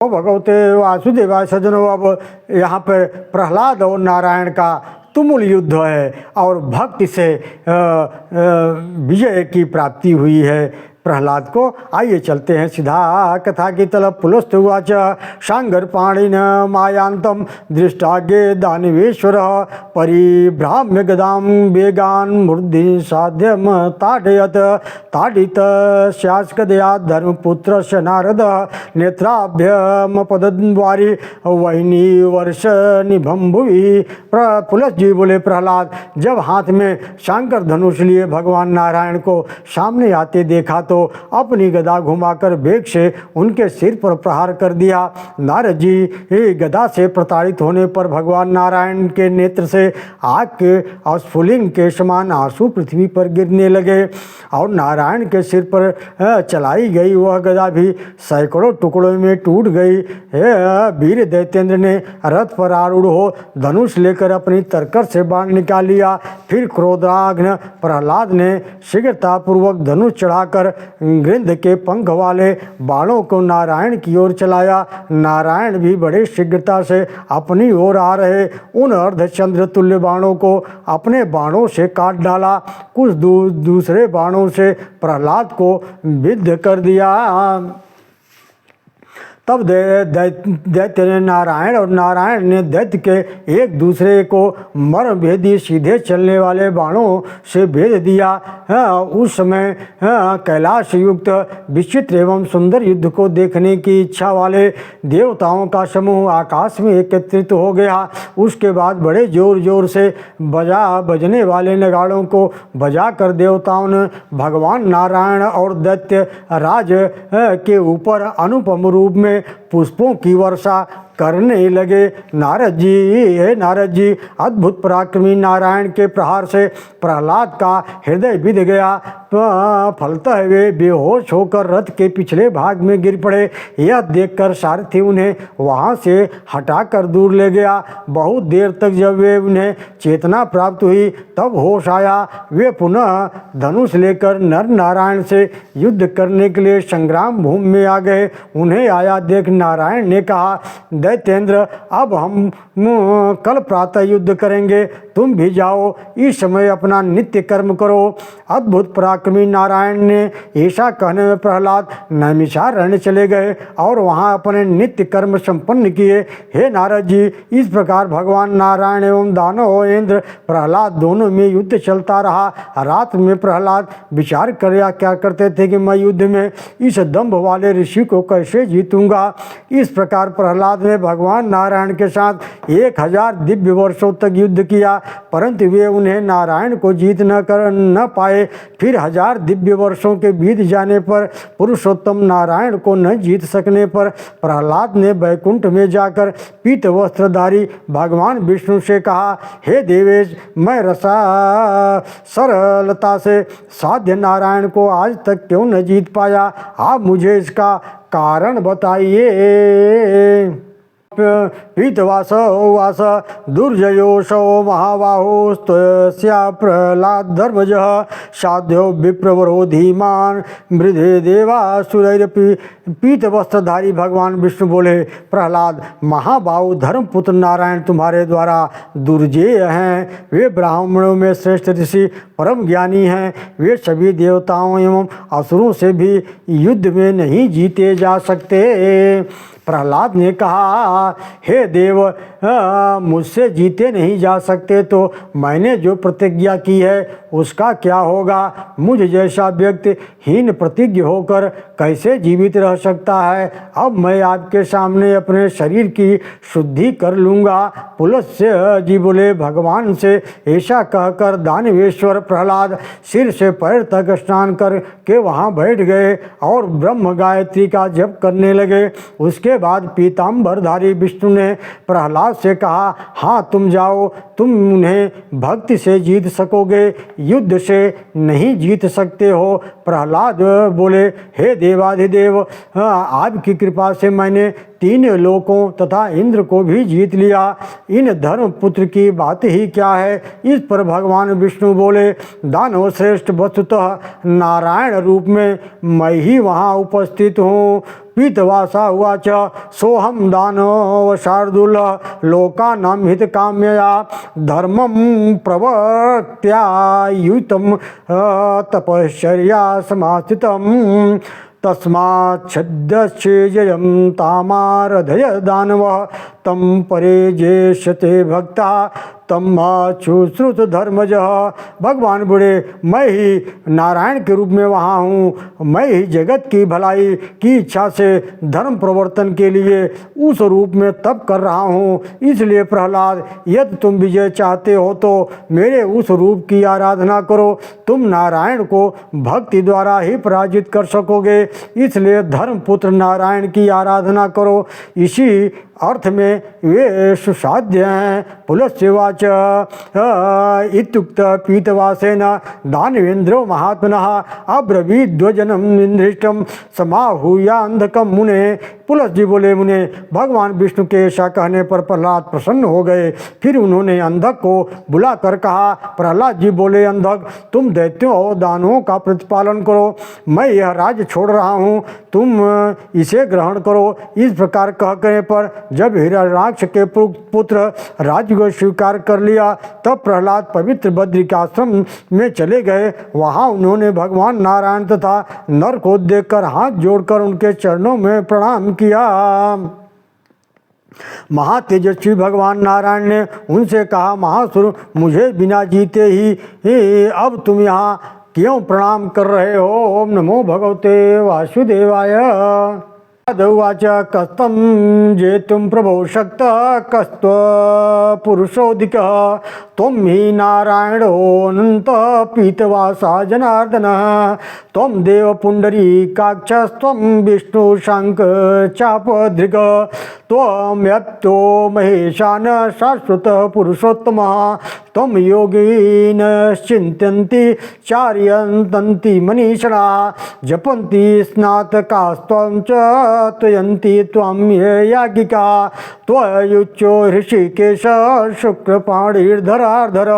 ओ भगवते वासुदेवाय सज्जनों, अब यहाँ पर प्रहलाद और नारायण का तुमुल युद्ध है और भक्ति से विजय की प्राप्ति हुई है प्रहलाद को। आइए चलते हैं सीधा कथा की तरफ। पुलस्तुवाच शांगर पाणिन मायांतम दृष्टागे दानवेश्वर परिभ्राम्य गदाम वेगान मूर्धि साध्यम ताडयत ताडित स्यास्कदया धर्मपुत्र नारद नेत्राभ्यम पदद्वारी वहिनी वर्ष निभम भुवि। पुलस्त जी बोले, प्रहलाद जब हाथ में शांकर धनुष लिए भगवान नारायण को सामने आते देखा तो अपनी गदा घुमाकर वेग से उनके सिर पर प्रहार कर दिया। नारद जी गदा से प्रताड़ित होने पर भगवान नारायण के नेत्र से आग के स्फुलिंग के समान आंसू पृथ्वी पर गिरने लगे और नारायण के सिर पर चलाई गई वह गदा भी सैकड़ों टुकड़ों में टूट गई। वीर दैत्येंद्र ने रथ पर आरूढ़ हो धनुष लेकर अपनी तरकस से बाण निकाल लिया। फिर क्रोधाग्न प्रहलाद ने शीघ्रतापूर्वक धनुष चढ़ाकर गृध्र के पंख वाले बाणों को नारायण की ओर चलाया। नारायण भी बड़े शीघ्रता से अपनी ओर आ रहे उन अर्धचंद्र तुल्य बाणों को अपने बाणों से काट डाला। कुछ दूसरे बाणों से प्रहलाद को विद्ध कर दिया। तब दैत्य ने नारायण और नारायण ने दैत्य के एक दूसरे को मर्म भेदी सीधे चलने वाले बाणों से भेद दिया। उस समय कैलाश युक्त विचित्र एवं सुंदर युद्ध को देखने की इच्छा वाले देवताओं का समूह आकाश में एकत्रित हो गया। उसके बाद बड़े जोर जोर से बजने वाले नगाड़ों को बजाकर देवताओं ने भगवान नारायण और दैत्य राज के ऊपर अनुपम रूप में पुष्पों की वर्षा करने लगे। नारद जी अद्भुत पराक्रमी नारायण के प्रहार से प्रहलाद का हृदय विध गया। फलतः वे बेहोश होकर रथ के पिछले भाग में गिर पड़े। यह देखकर सारथी उन्हें वहां से हटाकर दूर ले गया। बहुत देर तक जब वे उन्हें चेतना प्राप्त हुई तब होश आया। वे पुनः धनुष लेकर नर नारायण से युद्ध करने के लिए संग्राम भूमि में आ गए। उन्हें आया देख नारायण ने कहा, दैत्येंद्र अब हम कल प्रातः युद्ध करेंगे, तुम भी जाओ, इस समय अपना नित्य कर्म करो। अद्भुत पराक्रमी नारायण ने ऐसा कहने में प्रहलाद नैमिषारण्य चले गए और वहां अपने नित्य कर्म संपन्न किए। हे नारद जी, इस प्रकार भगवान नारायण एवं दानव इंद्र प्रहलाद दोनों में युद्ध चलता रहा। रात में प्रहलाद विचार क्या करते थे कि मैं युद्ध में इस दंभ वाले ऋषि को कैसे जीतूंगा। इस प्रकार प्रहलाद ने भगवान नारायण के साथ 1000 दिव्य वर्षों तक युद्ध किया, परंतु वे उन्हें नारायण को जीत न पाए। फिर 1000 दिव्य वर्षों के बीत जाने पर पुरुषोत्तम नारायण को न जीत सकने पर प्रहलाद ने वैकुंठ में जाकर पीत वस्त्रधारी भगवान विष्णु से कहा, हे देवेश, मैं सरलता से साध्य नारायण को आज तक क्यों न जीत पाया। आप मुझे इसका कारण बताइए। पीतवास उवास दुर्जयोषो महाबाहोस्त्वस्या प्रहलाद धर्मज साध्यो विप्रवरो धीमान मृधे देवासुरैरपि। पीत वस्त्रधारी भगवान विष्णु बोले, प्रहलाद, महाबाहु धर्मपुत्र नारायण तुम्हारे द्वारा दुर्जेय हैं। वे ब्राह्मणों में श्रेष्ठ ऋषि परम ज्ञानी हैं। वे सभी देवताओं एवं असुरों से भी युद्ध में नहीं जीते जा सकते। प्रहलाद ने कहा, हे देव, मुझसे जीते नहीं जा सकते तो मैंने जो प्रतिज्ञा की है उसका क्या होगा। मुझ जैसा व्यक्ति हीन प्रतिज्ञ होकर कैसे जीवित रह सकता है। अब मैं आपके सामने अपने शरीर की शुद्धि कर लूँगा। पुलस्त्य जी बोले, भगवान से ऐसा कहकर दानवेश्वर प्रहलाद सिर से पैर तक स्नान करके वहाँ बैठ गए और ब्रह्म गायत्री का जप करने लगे। उसके बाद पीताम्बरधारी विष्णु ने प्रहलाद से कहा, हाँ तुम जाओ, तुम उन्हें भक्ति से जीत सकोगे, युद्ध से नहीं जीत सकते हो। प्रहलाद बोले, हे देवाधिदेव, आपकी कृपा से मैंने 3 लोकों तथा इंद्र को भी जीत लिया। इन धर्मपुत्र की बात ही क्या है। इस पर भगवान विष्णु बोले, दानव श्रेष्ठ, वस्तुतः नारायण रूप में मैं ही वहाँ उपस्थित हूँ। पीतवासा उवाच, सोहम दानव शार्दूल लोकानां हितकाम्यया धर्मं प्रवर्त्यायुतं तपश्चर्या समास्थितम् तस्माच्छद्यश्चेयं तामारधय दानवः तं परेजेष्यते भक्ता तम शुश्रुत धर्मज। भगवान बोले, मैं ही नारायण के रूप में वहाँ हूँ। मैं ही जगत की भलाई की इच्छा से धर्म प्रवर्तन के लिए उस रूप में तप कर रहा हूँ। इसलिए प्रहलाद, यदि तुम विजय चाहते हो तो मेरे उस रूप की आराधना करो। तुम नारायण को भक्ति द्वारा ही पराजित कर सकोगे। इसलिए धर्मपुत्र नारायण की आराधना करो। इसी अर्थ में वे सुसाध्य हैं। पुलस्त्यवाच इत्युक्त पीतवासेन दानवेन्द्रो महात्मनः अब्रवीद्वजनम निदृष्टम समाहूयान्धकम मुने। पुलस जी बोले, मुने, भगवान विष्णु के ऐसा कहने पर प्रहलाद प्रसन्न हो गए। फिर उन्होंने अंधक को बुलाकर कहा। प्रहलाद जी बोले, अंधक, तुम दैत्यों और दानवों का प्रतिपालन करो। मैं यह राज्य छोड़ रहा हूँ, तुम इसे ग्रहण करो। इस प्रकार कहने पर जब हिरण्याक्ष के पुत्र राज्य को स्वीकार कर लिया, तब प्रहलाद पवित्र बद्रिकाश्रम में चले गए। वहाँ उन्होंने भगवान नारायण तथा नर को देखकर हाथ जोड़कर उनके चरणों में प्रणाम किया। महातेजस्वी भगवान नारायण ने उनसे कहा, महासुर, मुझे बिना जीते ही अब तुम यहाँ क्यों प्रणाम कर रहे हो। ओम नमो भगवते वासुदेवाय। उवाच, कस्तं जेतुं प्रभो शक्तः कस्त्व पुरुषोऽधिकः त्वं हि नारायणोऽनन्तः पीतवासा जनार्दनः त्वं देवपुण्डरीकाक्षस्त्वं विष्णुशङ्खचापधृग त्वमप्यो महेशान शाश्वतः पुरुषोत्तमः त्वं योगिनश्चिन्तयन्ति चार्यन्तन्ति मनीषिणः जपन्ति स्नातकास्त्वं च त्वयन्ति त्वं याज्ञिका त्वयुच्यो ऋषिकेश शुक्रपाणिर्धरार्धर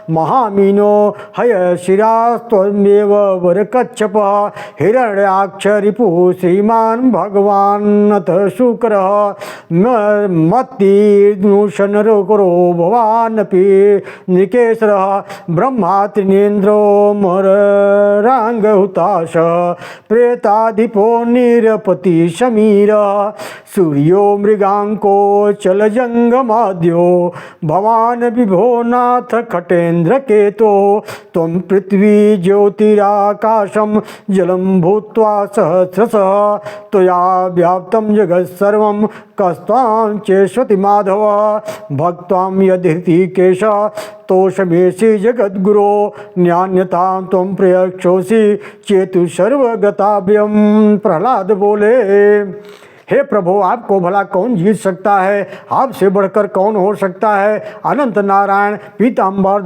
महामीनो हयशिरास्त्वमेव वरकच्छपः हिरण्याक्ष रिपुः श्रीमान् भगवान्नथ शुक्रः मत्तीर्नुषनरकरो भवानपि नृकेशरः ब्रह्मा त्रिनेन्द्रो मरराङ्गहुताश प्रेताधिपो निरपति शमीर सूर्यो मृगांको चलजंगमाद्यो भवान विभो नाथ खटेन्द्र केतो त्वं पृथ्वी ज्योतिराकाशं जलं भूत्वा सहस्रशः त्वया व्याप्तं जगत्सर्वं कस्त्वां चेष्वति माधव भक्त्वां यदि तोषमेषि जगद्गुरो न्यान्यतां त्वं प्रयक्षोषि चेतु सर्वगताभ्यं। प्रहलाद बोले, हे प्रभु, आपको भला कौन जीत सकता है, आपसे बढ़कर कौन हो सकता है। अनंत नारायण पीताम्बर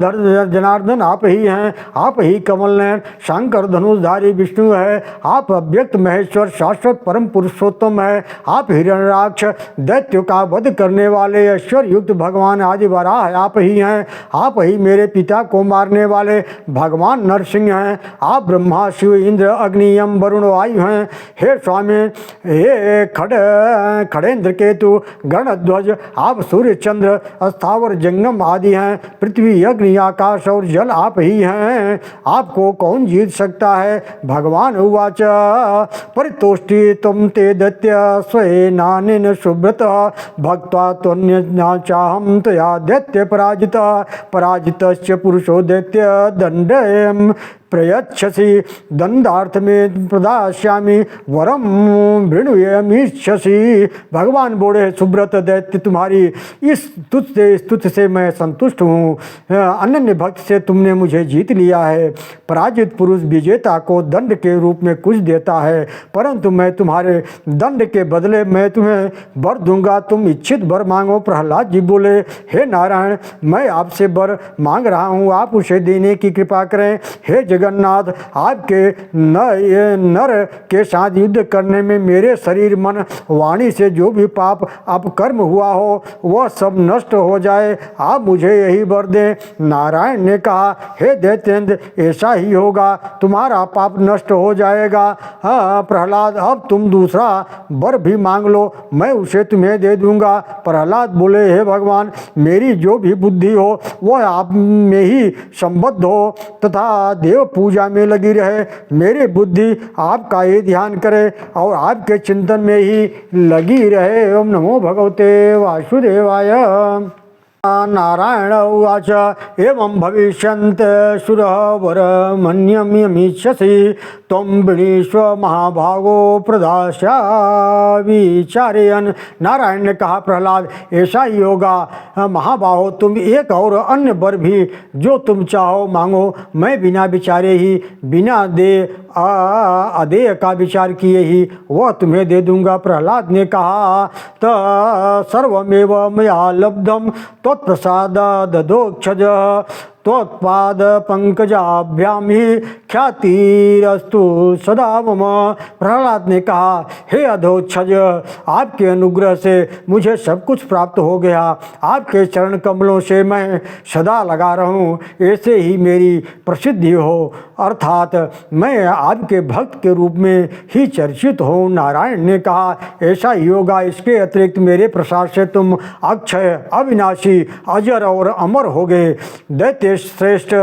जनार्दन आप ही हैं। आप ही कमलनयन शंकर धनुषधारी विष्णु है। आप अव्यक्त महेश्वर शाश्वत परम पुरुषोत्तम है। आप हिरण्याक्ष दैत्यों का वध करने वाले ऐश्वर्य युक्त भगवान आदि वराह आप ही हैं। आप ही मेरे पिता को मारने वाले भगवान नरसिंह हैं। आप ब्रह्मा शिव इंद्र अग्नि यम वरुण वायु हैं। हे स्वामी, हे खड़ेन्द्र केतु गणध्वज, आप सूर्य चंद्र स्थावर जंगम आदि हैं। पृथ्वी अग्नि आकाश और जल आप ही हैं। आपको कौन जीत सकता है। भगवान उवाच, परितोष्टि तुम ते दैत्य स्वेनानेन सुब्रत भक्त्वा त्वन्यचाहं त्वया दैत्य पराजितस्य पुरुषो दैत्य दण्डयम् प्रयच्छसि दंडार्थ में प्रदास्यामि वरम वृणुयमीच्छसि। भगवान बोले, सुब्रत दैत्य, तुम्हारी इस स्तुति से मैं संतुष्ट हूँ। अनन्य भक्त से तुमने मुझे जीत लिया है। पराजित पुरुष विजेता को दंड के रूप में कुछ देता है, परंतु मैं तुम्हारे दंड के बदले मैं तुम्हें वर दूंगा, तुम इच्छित वर मांगो। प्रहलाद जी बोले, हे नारायण, मैं आपसे वर मांग रहा हूँ, आप उसे देने की कृपा करें। हे जगन्नाथ, आपके नर के साथ युद्ध करने में मेरे शरीर, मन, वाणी से जो भी पाप अपकर्म हुआ हो वह सब नष्ट हो जाए, आप मुझे यही वर दें। नारायण ने कहा, हे दैत्येंद्र, ऐसा ही होगा, तुम्हारा पाप नष्ट हो जाएगा। हाँ प्रहलाद, अब तुम दूसरा वर भी मांग लो, मैं उसे तुम्हें दे दूंगा। प्रहलाद बोले, हे भगवान, मेरी जो भी बुद्धि हो वह आप में ही संबद्ध हो तथा देव पूजा में लगी रहे। मेरी बुद्धि आपका ही ध्यान करे और आपके चिंतन में ही लगी रहे। ओम नमो भगवते वासुदेवाय। नारायण उवाच, एवं भविष्यन्त सुरः वरमन्यमीच्छसि त्वं वृणीष्व महाभागो प्रदास्याविचारयन्। नारायण ने कहा, प्रहलाद, ऐसा ही होगा महाबाहो, तुम एक और अन्य वर भी जो तुम चाहो मांगो, मैं बिना विचारे ही, बिना अदेय का विचार किए ही वह तुम्हें दे दूंगा। प्रहलाद ने कहा, त सर्वमेव मया लब्धम त्वत्प्रसाद ददोक्षज त्वत्पाद पंकजाभ्याम ही ख्यातिरस्तु सदा मम। प्रहलाद ने कहा, हे अधोक्षज, आपके अनुग्रह से मुझे सब कुछ प्राप्त हो गया, आपके चरण कमलों से मैं सदा लगा रहूं, ऐसे ही मेरी प्रसिद्धि हो, अर्थात मैं आपके भक्त के रूप में ही चर्चित हो। नारायण ने कहा, ऐसा ही होगा, इसके अतिरिक्त मेरे प्रसाद से तुम अक्षय, अविनाशी, अजर और अमर हो गए। दैत्य श्रेष्ठ,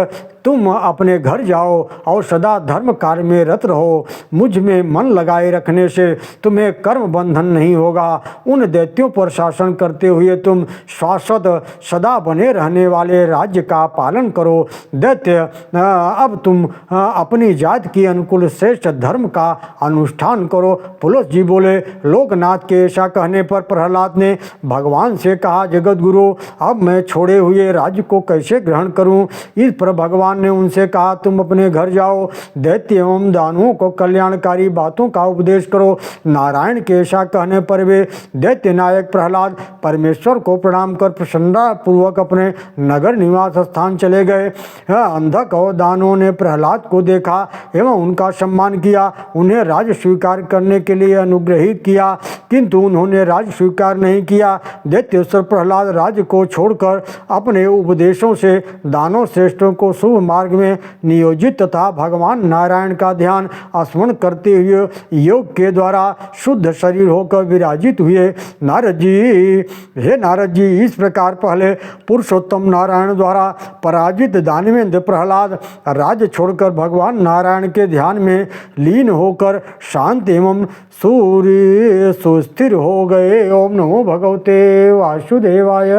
तुम अपने घर जाओ और सदा धर्म कार्य में रत रहो। मुझ में मन लगाए रखने से तुम्हें कर्म बंधन नहीं होगा। उन दैत्यों पर शासन करते हुए तुम शाश्वत सदा बने रहने वाले राज्य का पालन करो। दैत्य, अब तुम अपनी जात की अनुकूल श्रेष्ठ धर्म का अनुष्ठान करो। पुलुस जी बोले, लोकनाथ के ऐसा कहने पर प्रहलाद ने भगवान से कहा, जगत गुरु, अब मैं छोड़े हुए राज्य को कैसे ग्रहण करूं? इस पर भगवान ने उनसे कहा, तुम अपने घर जाओ, दैत्य एवं दानवों को कल्याणकारी बातों का उपदेश करो। नारायण के ऐसा कहने पर वे दैत्य नायक प्रहलाद परमेश्वर को प्रणाम कर प्रसन्नता पूर्वक अपने नगर निवास स्थान चले गए। अंधक और दानवों ने प्रहलाद को देखा एवं उनका सम्मान किया, उन्हें राज स्वीकार करने के लिए अनुग्रहित किया, किंतु उन्होंने राज स्वीकार नहीं किया। दैत्येश्वर प्रहलाद राज्य को छोड़कर अपने उपदेशों से दानव श्रेष्ठों को शुभ मार्ग में नियोजित तथा भगवान नारायण का ध्यान स्मरण करते हुए योग के द्वारा शुद्ध शरीर होकर विराजित हुए। नारद जी, हे नारद जी, इस प्रकार पहले पुरुषोत्तम नारायण द्वारा पराजित दानवेंद्र प्रहलाद राज्य छोड़कर भगवान नारायण के ध्यान में लीन होकर शांत एवं सूर्य सुस्थिर हो गए। ओम नमो भगवते वासुदेवाय।